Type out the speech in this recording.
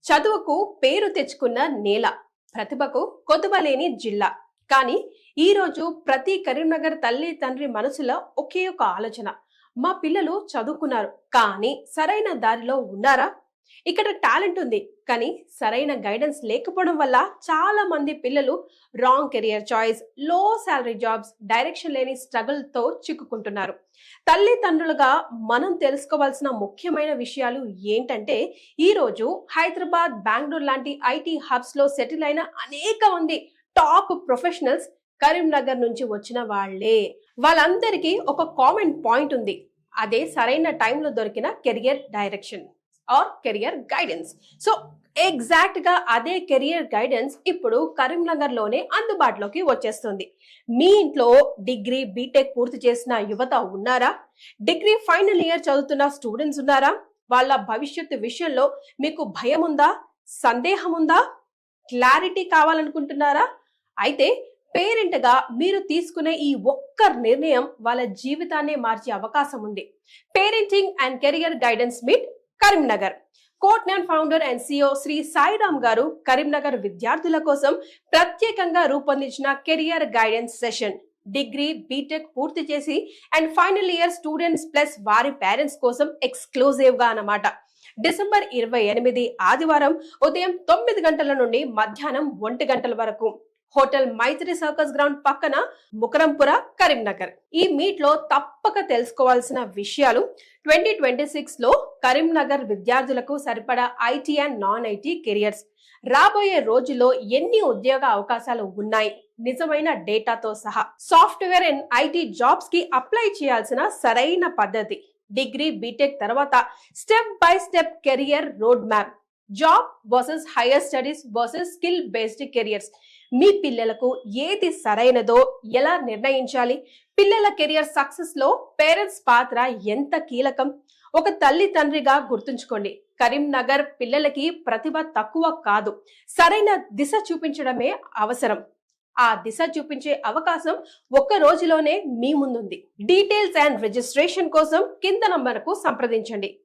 చదువుకు పేరు తెచ్చుకున్న నేల, ప్రతిభకు కొదువలేని జిల్లా. కానీ ఈ రోజు ప్రతి కరీంనగర్ తల్లి తండ్రి మనసులో ఒకే ఒక ఆలోచన: మా పిల్లలు చదువుకున్నారు కానీ సరైన దారిలో ఉన్నారా? ఇక్కడ టాలెంట్ ఉంది కానీ సరైన గైడెన్స్ లేకపోవడం వల్ల చాలా మంది పిల్లలు రాంగ్ కెరియర్ చాయిస్, లో సాలరీ జాబ్స్, డైరెక్షన్ లేని స్ట్రగుల్ తో చిక్కుకుంటున్నారు. తల్లిదండ్రులుగా మనం తెలుసుకోవాల్సిన ముఖ్యమైన విషయాలు ఏంటంటే, ఈ రోజు హైదరాబాద్, బెంగళూరు లాంటి ఐటీ హబ్స్ లో సెటిల్ అయిన అనేక మంది టాప్ ప్రొఫెషనల్స్ కరీంనగర్ నుంచి వచ్చిన వాళ్లే. వాళ్ళందరికీ ఒక కామన్ పాయింట్ ఉంది: అదే సరైన టైంలో దొరికిన career direction or career guidance. So exact గా అదే కెరియర్ గైడెన్స్ ఇప్పుడు కరీంనగర్ లోనే అందుబాటులోకి వచ్చేస్తుంది. మీ ఇంట్లో డిగ్రీ, బీటెక్ పూర్తి చేసిన యువత ఉన్నారా? డిగ్రీ ఫైనల్ ఇయర్ చదువుతున్న స్టూడెంట్స్ ఉన్నారా? వాళ్ళ భవిష్యత్తు విషయంలో మీకు భయం ఉందా? సందేహం ఉందా? క్లారిటీ కావాలనుకుంటున్నారా? అయితే పేరెంట్ గా మీరు తీసుకునే ఈ ఒక్క నిర్ణయం వాళ్ళ జీవితాన్నే మార్చే అవకాశం ఉంది. Parenting and career guidance meet Karimnagar. కోట్నాన్ founder and CEO Shri Sairam గారు కరీంనగర్ విద్యార్థుల కోసం ప్రత్యేకంగా రూపొందించిన career guidance session. Degree, BTech పూర్తి చేసి and final year students plus వారి పేరెంట్స్ కోసం ఎక్స్క్లూజివ్ గా అన్నమాట. డిసెంబర్ 28 ఆదివారం ఉదయం 9 గంటల నుండి మధ్యాహ్నం 1 గంటల వరకు హోటల్ మైత్రి సర్కస్ గ్రౌండ్ పక్కన, ముకరంపుర, కరీంనగర్. ఈ మీట్ లో తప్పక తెలుసుకోవాల్సిన విషయాలు: 2026 లో కరీంనగర్ విద్యార్థులకు సరిపడా IT and non IT careers, రాబోయే రోజుల్లో ఎన్ని ఉద్యోగ అవకాశాలు ఉన్నాయి, నిజమైన డేటాతో సహా సాఫ్ట్వేర్ అండ్ ఐటీ జాబ్స్ కి అప్లై చేయాల్సిన సరైన పద్ధతి, డిగ్రీ, బీటెక్ తర్వాత step by step career road map, job versus higher studies versus skill based careers, మీ పిల్లలకు ఏది సరైనదో ఎలా నిర్ణయించాలి, పిల్లల కెరియర్ సక్సెస్ లో పేరెంట్స్ పాత్ర ఎంత కీలకం. ఒక తల్లి తండ్రిగా గుర్తుంచుకోండి, కరీంనగర్ పిల్లలకి ప్రతిభ తక్కువ కాదు, సరైన దిశ చూపించడమే అవసరం. ఆ దిశ చూపించే అవకాశం ఒక్క రోజులోనే మీ ముందుంది. డీటెయిల్స్ అండ్ రిజిస్ట్రేషన్ కోసం కింద నంబర్కు సంప్రదించండి.